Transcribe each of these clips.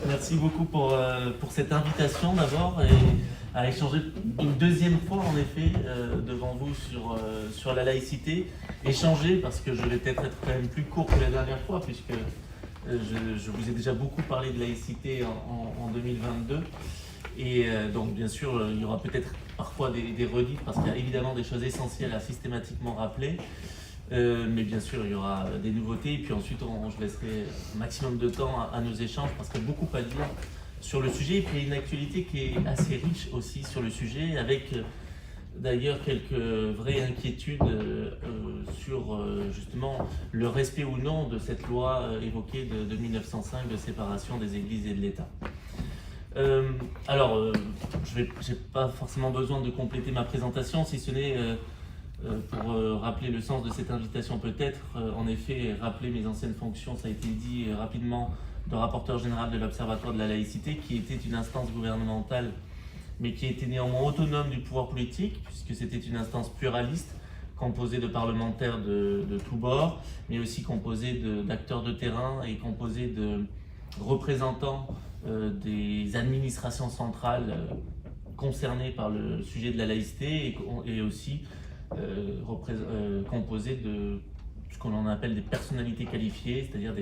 Merci beaucoup pour cette invitation d'abord et à échanger une deuxième fois en effet devant vous sur la laïcité. Échanger parce que je vais peut-être être quand même plus court que la dernière fois puisque je vous ai déjà beaucoup parlé de laïcité en 2022. Et donc bien sûr il y aura peut-être parfois des redites parce qu'il y a évidemment des choses essentielles à systématiquement rappeler. Mais bien sûr, il y aura des nouveautés. Et puis ensuite, je laisserai un maximum de temps à nos échanges parce qu'il y a beaucoup à dire sur le sujet. Et puis, il y a une actualité qui est assez riche aussi sur le sujet, avec d'ailleurs quelques vraies inquiétudes sur justement le respect ou non de cette loi évoquée de 1905 de séparation des églises et de l'État. Alors, je n'ai pas forcément besoin de compléter ma présentation, si ce n'est pour rappeler le sens de cette invitation peut-être. En effet, rappeler mes anciennes fonctions, ça a été dit rapidement, de rapporteur général de l'Observatoire de la laïcité, qui était une instance gouvernementale, mais qui était néanmoins autonome du pouvoir politique, puisque c'était une instance pluraliste, composée de parlementaires de tous bords, mais aussi composée d'acteurs de terrain et composée de représentants des administrations centrales concernées par le sujet de la laïcité et aussi composé de ce qu'on appelle des personnalités qualifiées, c'est-à-dire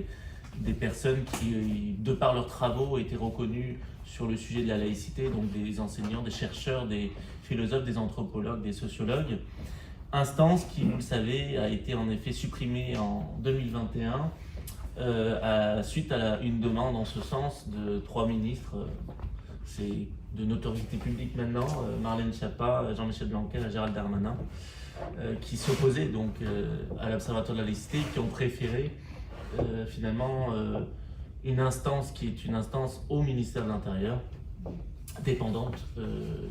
des personnes qui, de par leurs travaux, étaient reconnues sur le sujet de la laïcité, donc des enseignants, des chercheurs, des philosophes, des anthropologues, des sociologues. Instance qui, vous le savez, a été en effet supprimée en 2021 suite à une demande en ce sens de 3 ministres. C'est de notoriété publique maintenant, Marlène Schiappa, Jean-Michel Blanquer et Gérald Darmanin, qui s'opposaient donc à l'Observatoire de la laïcité, qui ont préféré finalement une instance qui est une instance au ministère de l'Intérieur, dépendante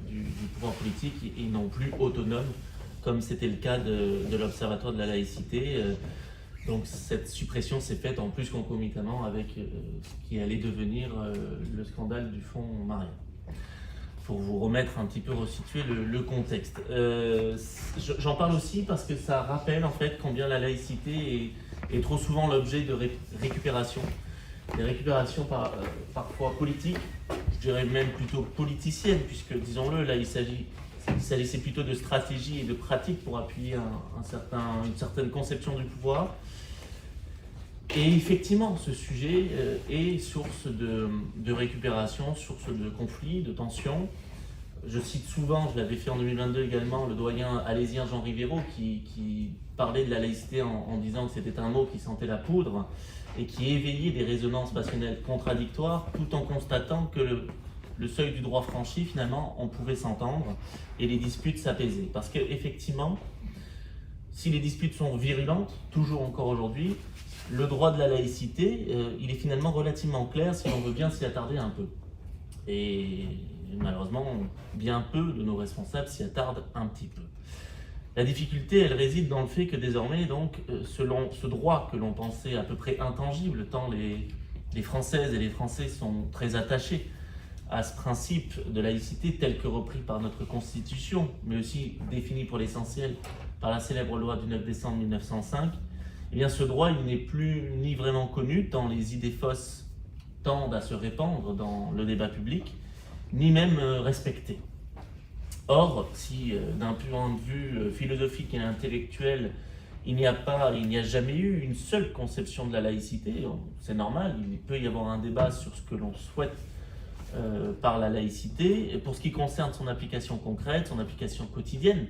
du pouvoir politique et non plus autonome, comme c'était le cas de l'Observatoire de la laïcité. Donc cette suppression s'est faite en plus concomitamment avec ce qui allait devenir le scandale du fonds Marianne. Pour vous remettre un petit peu, resituer le contexte. J'en parle aussi parce que ça rappelle en fait combien la laïcité est trop souvent l'objet de récupérations. Des récupérations parfois politiques, je dirais même plutôt politiciennes, puisque disons-le, là il s'agissait plutôt de stratégie et de pratique pour appuyer une certaine conception du pouvoir. Et effectivement, ce sujet est source de récupération, source de conflits, de tensions. Je cite souvent, je l'avais fait en 2022 également, le doyen alésien Jean Rivero qui parlait de la laïcité en disant que c'était un mot qui sentait la poudre et qui éveillait des résonances passionnelles contradictoires tout en constatant que le seuil du droit franchi, finalement, on pouvait s'entendre et les disputes s'apaisaient. Parce qu'effectivement, si les disputes sont virulentes, toujours encore aujourd'hui, le droit de la laïcité, il est finalement relativement clair si on veut bien s'y attarder un peu. Et malheureusement, bien peu de nos responsables s'y attardent un petit peu. La difficulté, elle réside dans le fait que désormais, donc, selon ce droit que l'on pensait à peu près intangible, tant les Françaises et les Français sont très attachés à ce principe de laïcité tel que repris par notre Constitution, mais aussi défini pour l'essentiel par la célèbre loi du 9 décembre 1905, eh bien ce droit il n'est plus ni vraiment connu, tant les idées fausses tendent à se répandre dans le débat public, ni même respecté. Or, si d'un point de vue philosophique et intellectuel, il n'y a jamais eu une seule conception de la laïcité, c'est normal, il peut y avoir un débat sur ce que l'on souhaite par la laïcité. Et pour ce qui concerne son application concrète, son application quotidienne,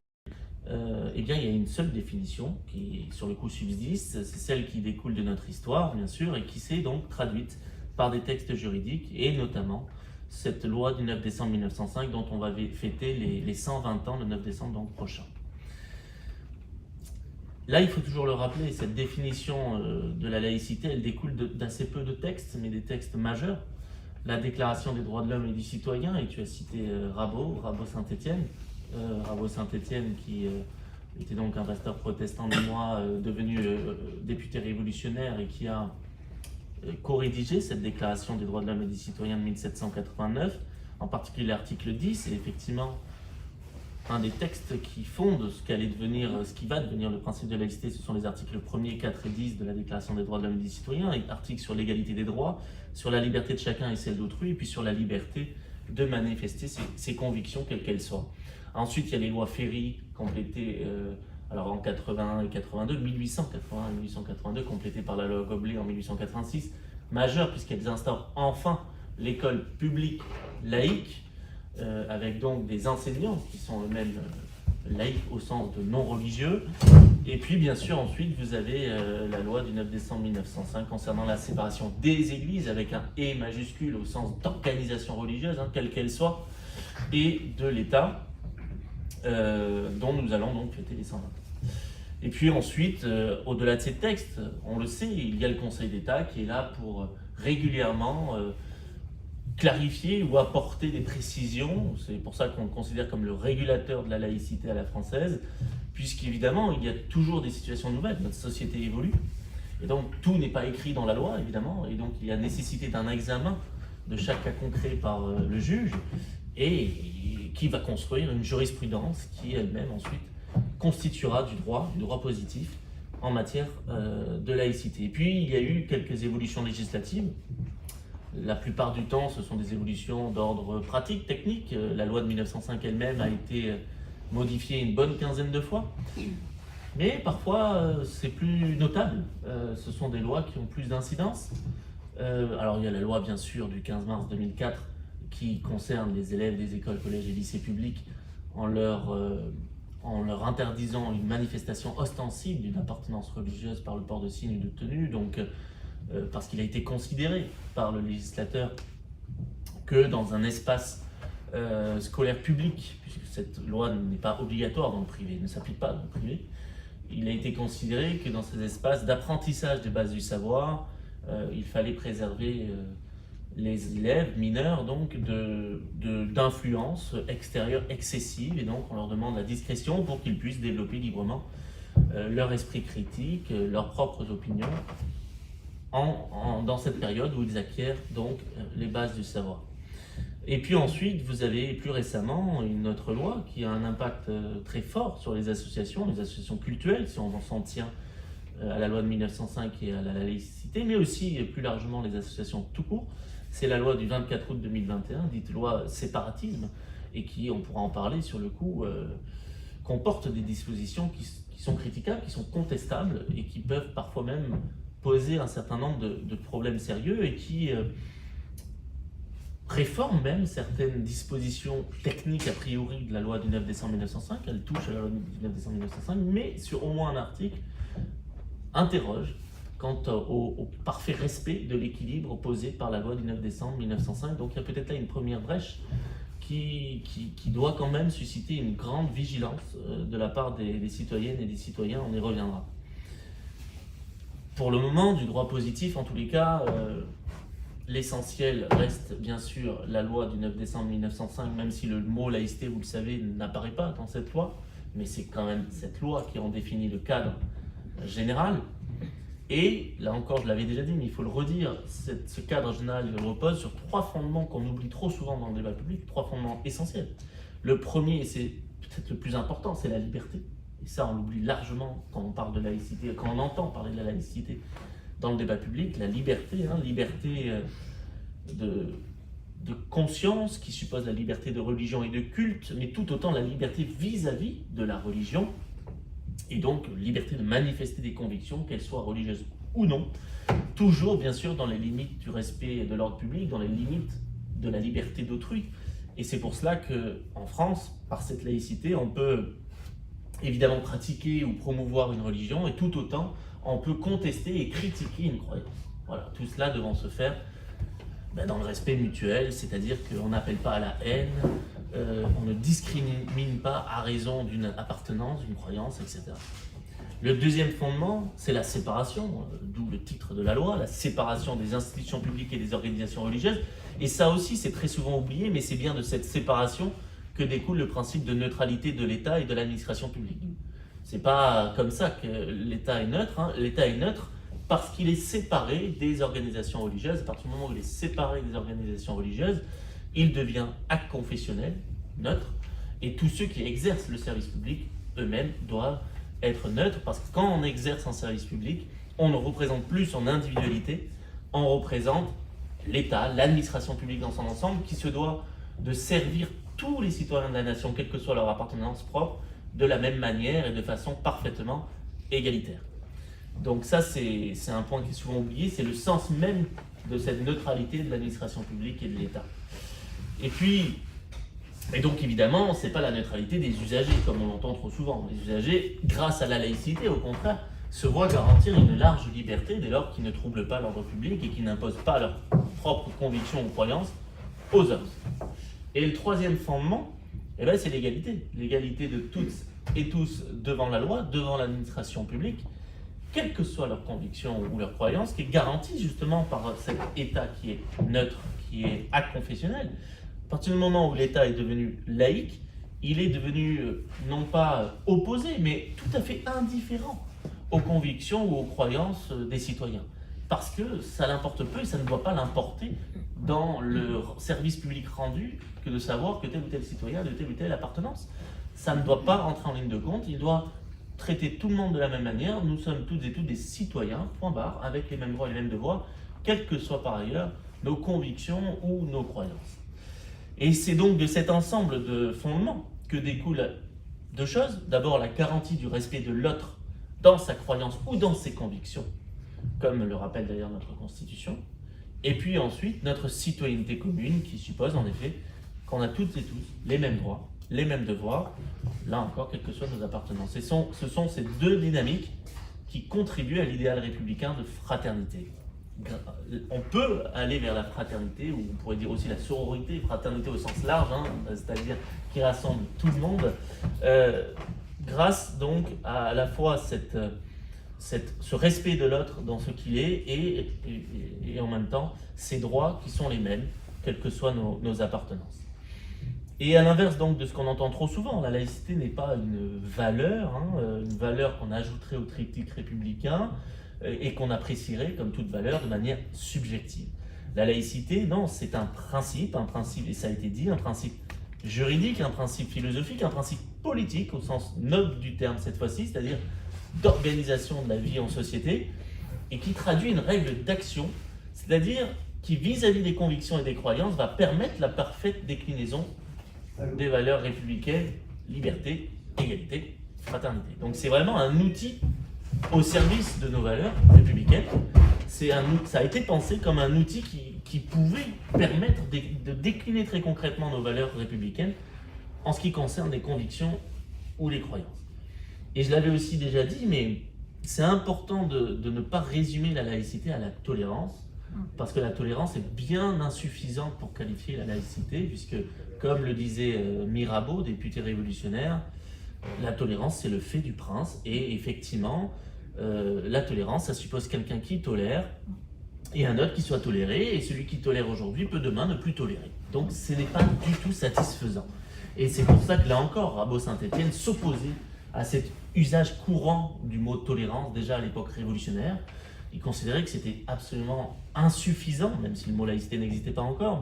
eh bien, il y a une seule définition qui, sur le coup, subsiste, c'est celle qui découle de notre histoire, bien sûr, et qui s'est donc traduite par des textes juridiques, et notamment cette loi du 9 décembre 1905 dont on va fêter les 120 ans le 9 décembre donc, prochain. Là, il faut toujours le rappeler, cette définition de la laïcité, elle découle d'assez peu de textes, mais des textes majeurs. La Déclaration des droits de l'homme et du citoyen, et tu as cité Rabot Saint-Étienne, qui était donc un pasteur protestant de moi, devenu député révolutionnaire et qui a co-rédigé cette Déclaration des droits de l'homme et du citoyen de 1789, en particulier l'article 10, et effectivement un des textes qui fonde ce qui va devenir le principe de laïcité, ce sont les articles 1er, 4 et 10 de la Déclaration des droits de l'homme et des citoyens, et articles sur l'égalité des droits, sur la liberté de chacun et celle d'autrui, et puis sur la liberté de manifester ses convictions, quelles qu'elles soient. Ensuite, il y a les lois Ferry, complétées en 81 et 82, 1881 et 1882, complétées par la loi Goblet en 1886, majeures puisqu'elles instaurent enfin l'école publique laïque, avec donc des enseignants qui sont eux-mêmes laïcs au sens de non religieux. Et puis bien sûr ensuite vous avez la loi du 9 décembre 1905 concernant la séparation des églises avec un « et » majuscule au sens d'organisation religieuse, quelle qu'elle soit, et de l'État, dont nous allons donc fêter les 120 ans. Et puis ensuite, au-delà de ces textes, on le sait, il y a le Conseil d'État qui est là pour régulièrement clarifier ou apporter des précisions. C'est pour ça qu'on le considère comme le régulateur de la laïcité à la française, puisqu'évidemment, il y a toujours des situations nouvelles. Notre société évolue, et donc tout n'est pas écrit dans la loi, évidemment, et donc il y a nécessité d'un examen de chaque cas concret par le juge, et qui va construire une jurisprudence qui elle-même ensuite constituera du droit positif en matière de laïcité. Et puis il y a eu quelques évolutions législatives. La plupart du temps, ce sont des évolutions d'ordre pratique, technique. La loi de 1905 elle-même a été modifiée une bonne quinzaine de fois. Mais parfois, c'est plus notable. Ce sont des lois qui ont plus d'incidence. Alors, il y a la loi, bien sûr, du 15 mars 2004 qui concerne les élèves des écoles, collèges et lycées publics en leur interdisant une manifestation ostensible d'une appartenance religieuse par le port de signes ou de tenues. Donc, parce qu'il a été considéré par le législateur que dans un espace scolaire public, puisque cette loi n'est pas obligatoire dans le privé, ne s'applique pas dans le privé, il a été considéré que dans ces espaces d'apprentissage des bases du savoir, il fallait préserver les élèves mineurs donc d'influences extérieures excessives, et donc on leur demande la discrétion pour qu'ils puissent développer librement leur esprit critique, leurs propres opinions, dans cette période où ils acquièrent donc les bases du savoir. Et puis ensuite, vous avez plus récemment une autre loi qui a un impact très fort sur les associations cultuelles, si on s'en tient à la loi de 1905 et à la laïcité, mais aussi plus largement les associations tout court. C'est la loi du 24 août 2021, dite loi séparatisme, et qui, on pourra en parler sur le coup, comporte des dispositions qui sont critiquables, qui sont contestables, et qui peuvent parfois même poser un certain nombre de problèmes sérieux, et qui réforment même certaines dispositions techniques a priori de la loi du 9 décembre 1905. Elle touche à la loi du 9 décembre 1905, mais sur au moins un article interroge quant au parfait respect de l'équilibre posé par la loi du 9 décembre 1905. Donc il y a peut-être là une première brèche qui doit quand même susciter une grande vigilance de la part des citoyennes et des citoyens. On y reviendra. Pour le moment, du droit positif, en tous les cas, l'essentiel reste bien sûr la loi du 9 décembre 1905, même si le mot laïcité, vous le savez, n'apparaît pas dans cette loi, mais c'est quand même cette loi qui en définit le cadre général. Et là encore, je l'avais déjà dit, mais il faut le redire, ce cadre général il repose sur trois fondements qu'on oublie trop souvent dans le débat public, trois fondements essentiels. Le premier, et c'est peut-être le plus important, c'est la liberté. Et ça, on l'oublie largement quand on parle de laïcité, quand on entend parler de la laïcité dans le débat public. La liberté, liberté de conscience qui suppose la liberté de religion et de culte, mais tout autant la liberté vis-à-vis de la religion, et donc liberté de manifester des convictions, qu'elles soient religieuses ou non, toujours bien sûr dans les limites du respect de l'ordre public, dans les limites de la liberté d'autrui. Et c'est pour cela qu'en France, par cette laïcité, on peut évidemment pratiquer ou promouvoir une religion, et tout autant on peut contester et critiquer une croyance. Voilà, tout cela devant se faire dans le respect mutuel, c'est-à-dire qu'on n'appelle pas à la haine, on ne discrimine pas à raison d'une appartenance, d'une croyance, etc. Le deuxième fondement, c'est la séparation, d'où le titre de la loi, la séparation des institutions publiques et des organisations religieuses. Et ça aussi, c'est très souvent oublié, mais c'est bien de cette séparation que découle le principe de neutralité de l'État et de l'administration publique. C'est pas comme ça que l'État est neutre. L'État est neutre parce qu'il est séparé des organisations religieuses. À partir du moment où il est séparé des organisations religieuses, il devient acte confessionnel, neutre, Et tous ceux qui exercent le service public eux-mêmes doivent être neutres, parce que quand on exerce un service public, on ne représente plus son individualité, on représente l'État, l'administration publique dans son ensemble, qui se doit de servir tous les citoyens de la nation, quelle que soit leur appartenance propre, de la même manière et de façon parfaitement égalitaire. Donc ça, c'est un point qui est souvent oublié, c'est le sens même de cette neutralité de l'administration publique et de l'État. Et donc évidemment, ce n'est pas la neutralité des usagers, comme on l'entend trop souvent. Les usagers, grâce à la laïcité, au contraire, se voient garantir une large liberté dès lors qu'ils ne troublent pas l'ordre public et qu'ils n'imposent pas leurs propres convictions ou croyances aux autres. Et le troisième fondement, c'est l'égalité. L'égalité de toutes et tous devant la loi, devant l'administration publique, quelles que soient leurs convictions ou leurs croyances, qui est garantie justement par cet État qui est neutre, qui est aconfessionnel. À partir du moment où l'État est devenu laïque, il est devenu non pas opposé, mais tout à fait indifférent aux convictions ou aux croyances des citoyens. Parce que ça l'importe peu et ça ne doit pas l'importer dans le service public rendu que de savoir que tel ou tel citoyen a de telle ou telle appartenance. Ça ne doit pas rentrer en ligne de compte, il doit traiter tout le monde de la même manière. Nous sommes toutes et tous des citoyens, point barre, avec les mêmes droits et les mêmes devoirs, quelles que soient par ailleurs nos convictions ou nos croyances. Et c'est donc de cet ensemble de fondements que découlent deux choses. D'abord, la garantie du respect de l'autre dans sa croyance ou dans ses convictions, comme le rappelle d'ailleurs notre Constitution. Et puis ensuite, notre citoyenneté commune qui suppose en effet qu'on a toutes et tous les mêmes droits, les mêmes devoirs, là encore, quelles que soient nos appartenances. Ce sont ces deux dynamiques qui contribuent à l'idéal républicain de fraternité. On peut aller vers la fraternité, ou on pourrait dire aussi la sororité, fraternité au sens large, c'est-à-dire qui rassemble tout le monde, grâce donc à la fois ce respect de l'autre dans ce qu'il est et en même temps ses droits qui sont les mêmes, quelles que soient nos appartenances. Et à l'inverse donc de ce qu'on entend trop souvent, la laïcité n'est pas une valeur qu'on ajouterait au triptyque républicain et qu'on apprécierait comme toute valeur de manière subjective. La laïcité, non, c'est un principe, et ça a été dit, un principe juridique, un principe philosophique, un principe politique au sens noble du terme cette fois-ci, c'est-à-dire d'organisation de la vie en société, et qui traduit une règle d'action, c'est-à-dire qui, vis-à-vis des convictions et des croyances, va permettre la parfaite déclinaison des valeurs républicaines, liberté, égalité, fraternité. Donc c'est vraiment un outil au service de nos valeurs républicaines. Ça a été pensé comme un outil qui pouvait permettre de décliner très concrètement nos valeurs républicaines en ce qui concerne les convictions ou les croyances. Et je l'avais aussi déjà dit, mais c'est important de ne pas résumer la laïcité à la tolérance, parce que la tolérance est bien insuffisante pour qualifier la laïcité, puisque, comme le disait Mirabeau, député révolutionnaire, la tolérance, c'est le fait du prince, et effectivement, la tolérance, ça suppose quelqu'un qui tolère, et un autre qui soit toléré, et celui qui tolère aujourd'hui peut demain ne plus tolérer. Donc ce n'est pas du tout satisfaisant. Et c'est pour ça que là encore, Rabot-Saint-Étienne s'opposait à cet usage courant du mot tolérance, déjà à l'époque révolutionnaire. Il considérait que c'était absolument insuffisant, même si le mot laïcité n'existait pas encore,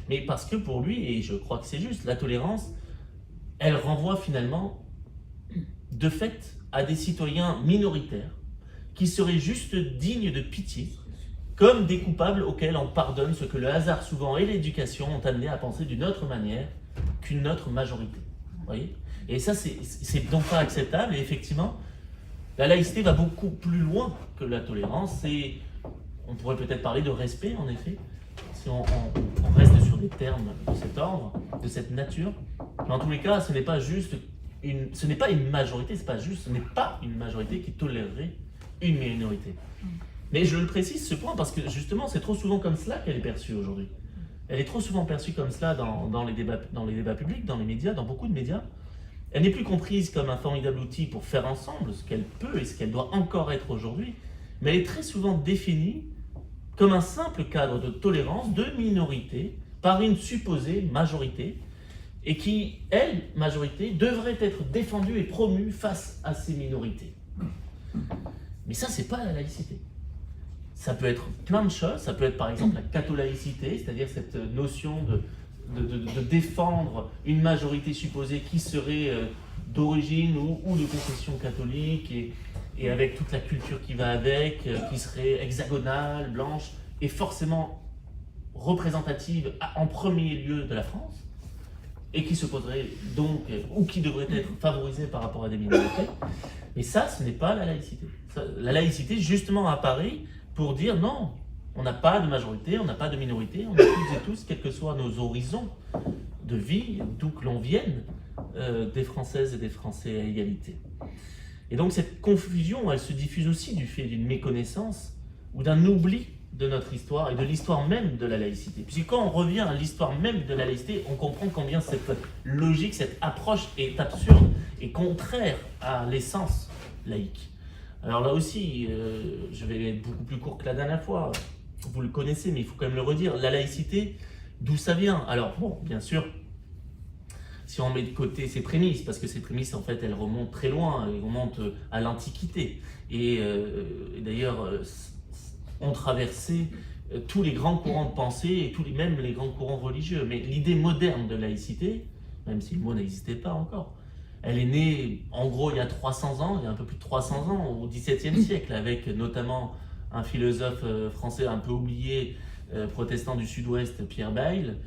mais parce que pour lui, et je crois que c'est juste, la tolérance, elle renvoie finalement, de fait, à des citoyens minoritaires qui seraient juste dignes de pitié, comme des coupables auxquels on pardonne ce que le hasard souvent et l'éducation ont amené à penser d'une autre manière qu'une autre majorité. Vous voyez ? Et ça, c'est donc pas acceptable. Et effectivement, la laïcité va beaucoup plus loin que la tolérance. Et on pourrait peut-être parler de respect, en effet, si on reste sur des termes de cet ordre, de cette nature. Mais en tous les cas, ce n'est pas juste ce n'est pas une majorité, ce n'est pas une majorité qui tolérerait une minorité. Mais je le précise ce point parce que justement, c'est trop souvent comme cela qu'elle est perçue aujourd'hui. Elle est trop souvent perçue comme cela dans les débats publics, dans les médias, dans beaucoup de médias. Elle n'est plus comprise comme un formidable outil pour faire ensemble ce qu'elle peut et ce qu'elle doit encore être aujourd'hui, mais elle est très souvent définie comme un simple cadre de tolérance de minorité par une supposée majorité, et qui, elle, majorité, devrait être défendue et promue face à ces minorités. Mais ça, c'est pas la laïcité. Ça peut être plein de choses, ça peut être par exemple la catholaïcité, c'est-à-dire cette notion de de défendre une majorité supposée qui serait d'origine ou de confession catholique et avec toute la culture qui va avec, qui serait hexagonale, blanche et forcément représentative en premier lieu de la France et qui se poserait donc, ou qui devrait être favorisée par rapport à des minorités. Mais ça, ce n'est pas la laïcité. La laïcité, justement, apparaît pour dire non, on n'a pas de majorité, on n'a pas de minorité, on est toutes et tous, quels que soient nos horizons de vie, d'où que l'on vienne, des Françaises et des Français à égalité. Et donc cette confusion, elle se diffuse aussi du fait d'une méconnaissance ou d'un oubli de notre histoire et de l'histoire même de la laïcité. Puisque quand on revient à l'histoire même de la laïcité, on comprend combien cette logique, cette approche est absurde et contraire à l'essence laïque. Alors là aussi, je vais être beaucoup plus court que la dernière fois, vous le connaissez, mais il faut quand même le redire, la laïcité, d'où ça vient? Alors bon, bien sûr, si on met de côté ces prémices, parce que ces prémices, en fait, elles remontent très loin, elles remontent à l'Antiquité, et d'ailleurs, ont traversé tous les grands courants de pensée, et même les grands courants religieux. Mais l'idée moderne de laïcité, même si le mot n'existait pas encore, elle est née, en gros, il y a 300 ans, il y a un peu plus de 300 ans, au XVIIe siècle, avec notamment un philosophe français un peu oublié, protestant du Sud-Ouest, Pierre Bayle,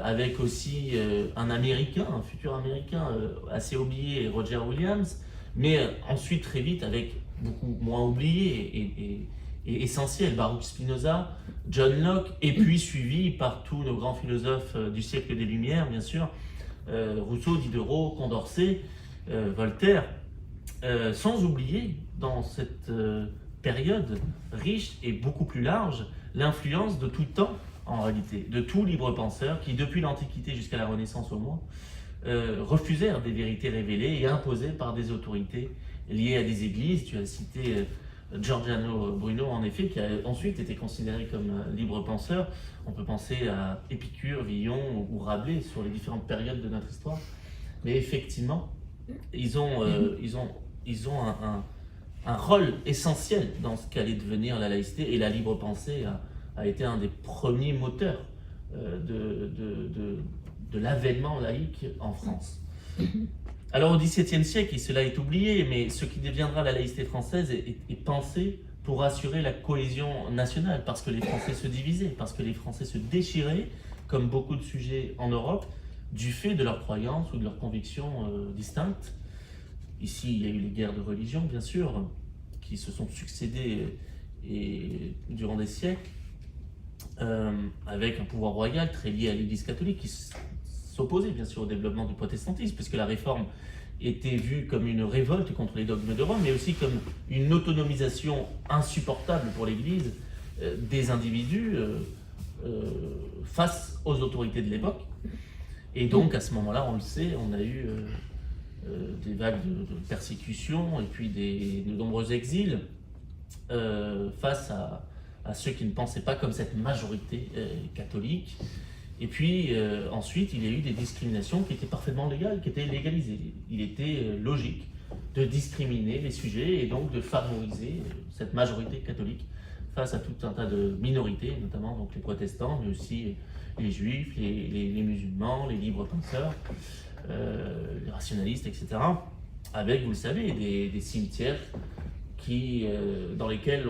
avec aussi un Américain, un futur Américain assez oublié, Roger Williams, mais ensuite très vite avec beaucoup moins oublié et essentiel, Baruch Spinoza, John Locke, et puis suivi par tous nos grands philosophes du siècle des Lumières, bien sûr, Rousseau, Diderot, Condorcet, Voltaire, sans oublier dans cette période riche et beaucoup plus large l'influence de tout temps, en réalité, de tout libre penseur qui, depuis l'Antiquité jusqu'à la Renaissance au moins, refusèrent des vérités révélées et imposées par des autorités liées à des églises. Tu as cité Giordano Bruno, en effet, qui a ensuite été considéré comme libre penseur. On peut penser à Épicure, Villon ou Rabelais sur les différentes périodes de notre histoire. Mais effectivement, ils ont un rôle essentiel dans ce qu'allait devenir la laïcité, et la libre pensée a été un des premiers moteurs de l'avènement laïque en France. Alors au XVIIe siècle, et cela est oublié, mais ce qui deviendra la laïcité française est pensé pour assurer la cohésion nationale, parce que les Français se divisaient, parce que les Français se déchiraient, comme beaucoup de sujets en Europe, du fait de leurs croyances ou de leurs convictions distinctes. Ici, il y a eu les guerres de religion, bien sûr, qui se sont succédées durant des siècles, avec un pouvoir royal très lié à l'Église catholique, qui s'opposait bien sûr au développement du protestantisme, puisque la réforme était vue comme une révolte contre les dogmes de Rome, mais aussi comme une autonomisation insupportable pour l'Église des individus face aux autorités de l'époque. Et donc à ce moment-là, on le sait, on a eu des vagues de persécution et puis de nombreux exils face à ceux qui ne pensaient pas comme cette majorité catholique. Et puis ensuite, il y a eu des discriminations qui étaient parfaitement légales, qui étaient légalisées. Il était logique de discriminer les sujets et donc de favoriser cette majorité catholique face à tout un tas de minorités, notamment donc les protestants, mais aussi les juifs, les musulmans, les libres penseurs, les rationalistes, etc. Avec, vous le savez, des cimetières dans lesquels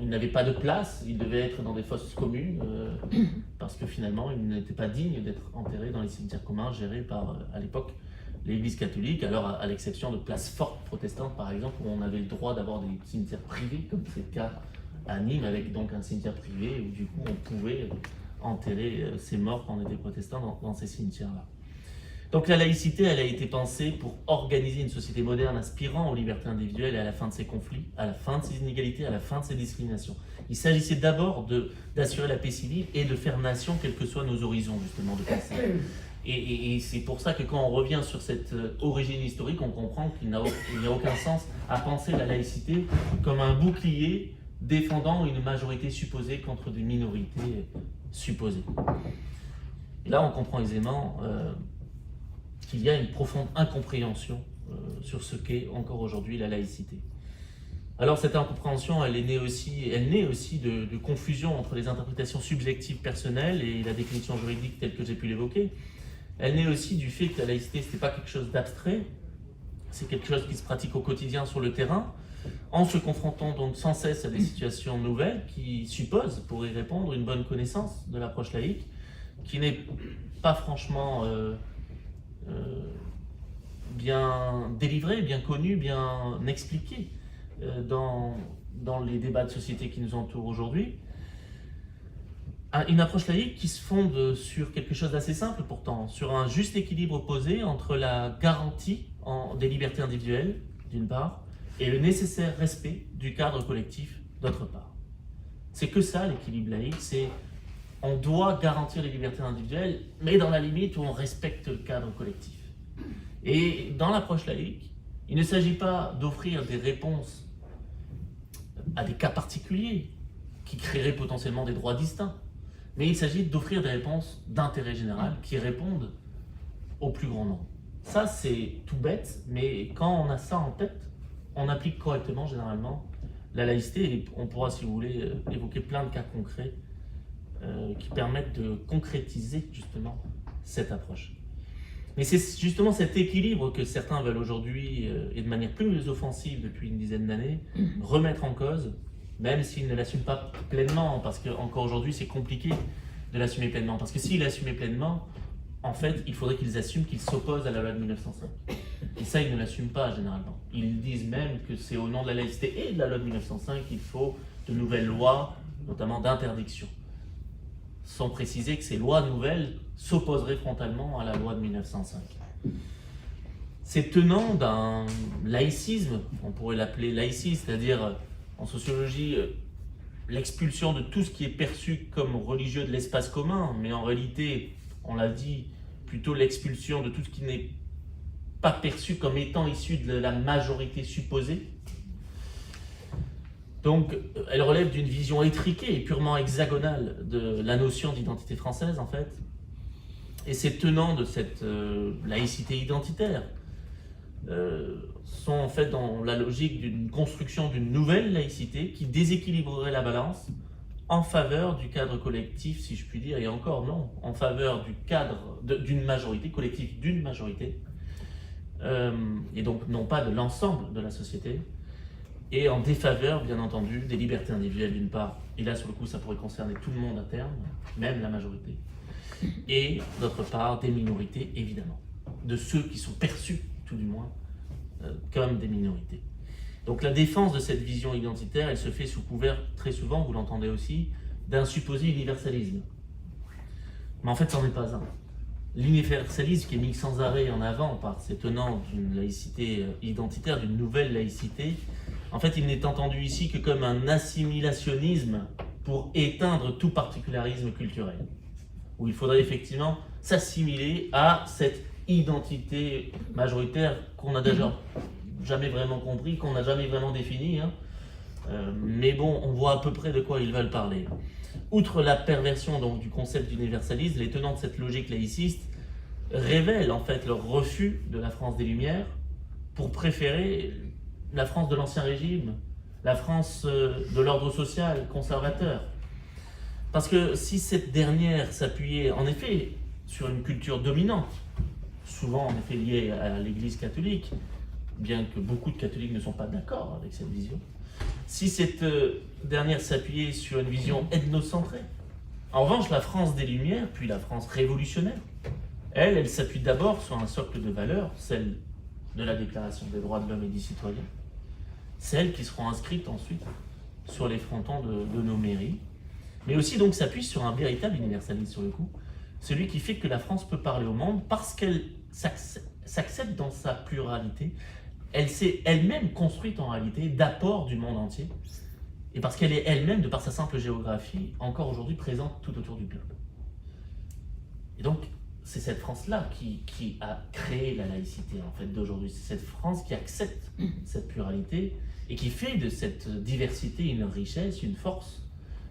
ils n'avaient pas de place, ils devaient être dans des fosses communes, parce que finalement, ils n'étaient pas dignes d'être enterrés dans les cimetières communs gérés par, à l'époque, l'Église catholique, alors à l'exception de places fortes protestantes, par exemple, où on avait le droit d'avoir des cimetières privés, comme c'est le cas à Nîmes, avec donc un cimetière privé, où du coup, on pouvait enterrer ces morts quand on était protestants dans ces cimetières-là. Donc la laïcité, elle a été pensée pour organiser une société moderne aspirant aux libertés individuelles et à la fin de ses conflits, à la fin de ses inégalités, à la fin de ses discriminations. Il s'agissait d'abord d'assurer la paix civile et de faire nation, quels que soient nos horizons, justement, de pensée. Et c'est pour ça que quand on revient sur cette origine historique, on comprend qu'il n'y a aucun sens à penser la laïcité comme un bouclier défendant une majorité supposée contre des minorités supposées. Et là, on comprend aisément qu'il y a une profonde incompréhension sur ce qu'est encore aujourd'hui la laïcité. Alors cette incompréhension, elle naît aussi de confusion entre les interprétations subjectives personnelles et la définition juridique telle que j'ai pu l'évoquer. Elle naît aussi du fait que la laïcité, ce n'est pas quelque chose d'abstrait, c'est quelque chose qui se pratique au quotidien sur le terrain, en se confrontant donc sans cesse à des situations nouvelles qui supposent, pour y répondre, une bonne connaissance de l'approche laïque, qui n'est pas franchement bien délivrée, bien connue, bien expliquée dans les débats de société qui nous entourent aujourd'hui. Une approche laïque qui se fonde sur quelque chose d'assez simple pourtant, sur un juste équilibre posé entre la garantie des libertés individuelles, d'une part, et le nécessaire respect du cadre collectif, d'autre part. C'est que ça l'équilibre laïque, c'est on doit garantir les libertés individuelles, mais dans la limite où on respecte le cadre collectif. Et dans l'approche laïque, il ne s'agit pas d'offrir des réponses à des cas particuliers qui créeraient potentiellement des droits distincts, mais il s'agit d'offrir des réponses d'intérêt général qui répondent au plus grand nombre. Ça, c'est tout bête, mais quand on a ça en tête, on applique correctement, généralement, la laïcité, et on pourra, si vous voulez, évoquer plein de cas concrets qui permettent de concrétiser, justement, cette approche. Mais c'est justement cet équilibre que certains veulent aujourd'hui, et de manière plus offensive depuis une dizaine d'années, remettre en cause, même s'ils ne l'assument pas pleinement, parce qu'encore aujourd'hui, c'est compliqué de l'assumer pleinement. Parce que s'ils l'assumaient pleinement, en fait, il faudrait qu'ils assument qu'ils s'opposent à la loi de 1905. Et ça, ils ne l'assument pas, généralement. Ils disent même que c'est au nom de la laïcité et de la loi de 1905 qu'il faut de nouvelles lois, notamment d'interdiction. Sans préciser que ces lois nouvelles s'opposeraient frontalement à la loi de 1905. C'est tenant d'un laïcisme, on pourrait l'appeler laïcisme, c'est-à-dire en sociologie, l'expulsion de tout ce qui est perçu comme religieux de l'espace commun, mais en réalité, on l'a dit, plutôt l'expulsion de tout ce qui n'est pas perçu comme étant issu de la majorité supposée. Donc, elle relève d'une vision étriquée et purement hexagonale de la notion d'identité française, en fait. Et ces tenants de cette laïcité identitaire sont en fait dans la logique d'une construction d'une nouvelle laïcité qui déséquilibrerait la balance en faveur du cadre collectif, si je puis dire, et encore non, en faveur du cadre d'une majorité, collectif d'une majorité, et donc non pas de l'ensemble de la société, et en défaveur, bien entendu, des libertés individuelles d'une part, et là sur le coup ça pourrait concerner tout le monde à terme, même la majorité, et d'autre part des minorités évidemment, de ceux qui sont perçus, tout du moins, comme des minorités. Donc la défense de cette vision identitaire, elle se fait sous couvert, très souvent, vous l'entendez aussi, d'un supposé universalisme. Mais en fait, c'en est pas un. L'universalisme qui est mis sans arrêt en avant par ces tenants d'une laïcité identitaire, d'une nouvelle laïcité, en fait, il n'est entendu ici que comme un assimilationnisme pour éteindre tout particularisme culturel, où il faudrait effectivement s'assimiler à cette identité majoritaire qu'on n'a déjà jamais vraiment compris, qu'on n'a jamais vraiment défini, mais bon, on voit à peu près de quoi ils veulent parler. Outre la perversion donc, du concept d'universalisme, les tenants de cette logique laïciste révèlent en fait leur refus de la France des Lumières pour préférer la France de l'Ancien Régime, la France de l'ordre social conservateur. Parce que si cette dernière s'appuyait en effet sur une culture dominante, souvent en effet liée à l'Église catholique, bien que beaucoup de catholiques ne sont pas d'accord avec cette vision, si cette dernière s'appuyait sur une vision ethnocentrée, en revanche la France des Lumières, puis la France révolutionnaire, elle s'appuie d'abord sur un socle de valeurs, celle de la Déclaration des droits de l'homme et du citoyen, celles qui seront inscrites ensuite sur les frontons de nos mairies, mais aussi donc s'appuie sur un véritable universalisme sur le coup, celui qui fait que la France peut parler au monde parce qu'elle s'accepte dans sa pluralité, elle s'est elle-même construite en réalité d'apports du monde entier, et parce qu'elle est elle-même, de par sa simple géographie, encore aujourd'hui présente tout autour du globe. Et donc, c'est cette France-là qui a créé la laïcité en fait d'aujourd'hui. C'est cette France qui accepte cette pluralité et qui fait de cette diversité une richesse, une force,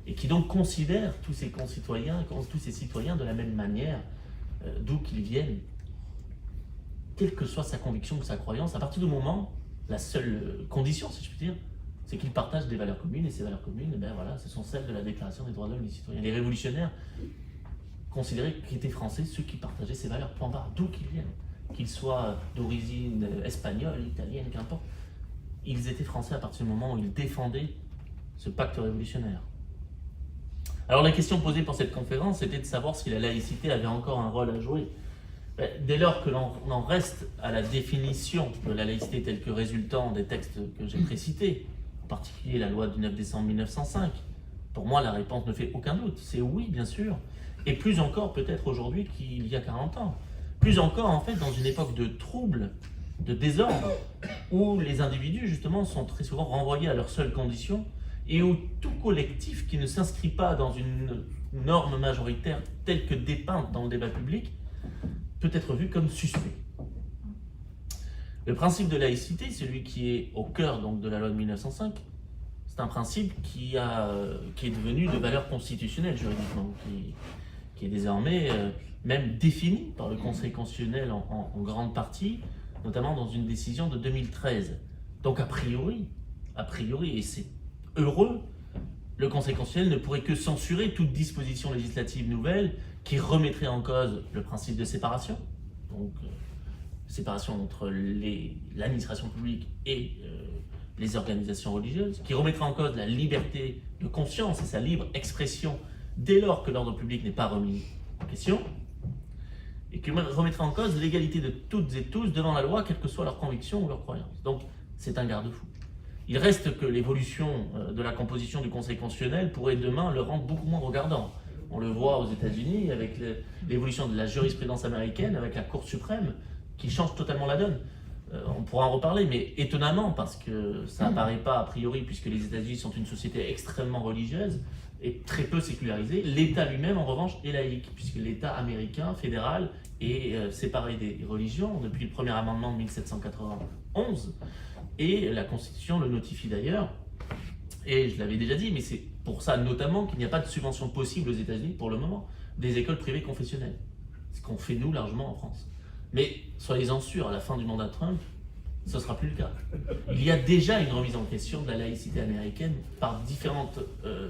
et qui donc considère tous ses concitoyens, tous ses citoyens de la même manière, d'où qu'ils viennent, quelle que soit sa conviction ou sa croyance. À partir du moment, la seule condition, si je puis dire, c'est qu'ils partagent des valeurs communes, et ces valeurs communes, ben voilà, ce sont celles de la Déclaration des droits de l'homme et des citoyens. Les révolutionnaires considéraient qu'étaient français ceux qui partageaient ces valeurs, point barre, d'où qu'ils viennent, qu'ils soient d'origine espagnole, italienne, qu'importe. Ils étaient français à partir du moment où ils défendaient ce pacte révolutionnaire. Alors la question posée pour cette conférence était de savoir si la laïcité avait encore un rôle à jouer. Dès lors que l'on en reste à la définition de la laïcité telle que résultant des textes que j'ai précités, en particulier la loi du 9 décembre 1905, pour moi la réponse ne fait aucun doute, c'est oui bien sûr, et plus encore peut-être aujourd'hui qu'il y a 40 ans. Plus encore en fait dans une époque de troubles, de désordre, où les individus justement sont très souvent renvoyés à leurs seules conditions, et où tout collectif qui ne s'inscrit pas dans une norme majoritaire telle que dépeinte dans le débat public peut être vu comme suspect. Le principe de laïcité, celui qui est au cœur donc, de la loi de 1905, c'est un principe qui est devenu de valeur constitutionnelle juridiquement, qui est désormais même défini par le Conseil constitutionnel en grande partie, notamment dans une décision de 2013. Donc a priori, et c'est heureux, le Conseil constitutionnel ne pourrait que censurer toute disposition législative nouvelle qui remettrait en cause le principe de séparation, donc séparation entre l'administration publique et les organisations religieuses, qui remettrait en cause la liberté de conscience et sa libre expression dès lors que l'ordre public n'est pas remis en question, et qui remettrait en cause l'égalité de toutes et tous devant la loi, quelle que soit leur conviction ou leur croyance. Donc c'est un garde-fou. Il reste que l'évolution de la composition du Conseil constitutionnel pourrait demain le rendre beaucoup moins regardant. On le voit aux États-Unis avec l'évolution de la jurisprudence américaine, avec la Cour suprême, qui change totalement la donne. On pourra en reparler, mais étonnamment, parce que ça n'apparaît pas a priori, puisque les États-Unis sont une société extrêmement religieuse et très peu sécularisée, l'État lui-même, en revanche, est laïque, puisque l'État américain, fédéral, est séparé des religions depuis le premier amendement de 1791, et la Constitution le notifie d'ailleurs. Et je l'avais déjà dit, mais c'est pour ça notamment qu'il n'y a pas de subvention possible aux États-Unis pour le moment des écoles privées confessionnelles. Ce qu'on fait nous largement en France. Mais soyez-en sûrs, à la fin du mandat Trump, ce ne sera plus le cas. Il y a déjà une remise en question de la laïcité américaine par différentes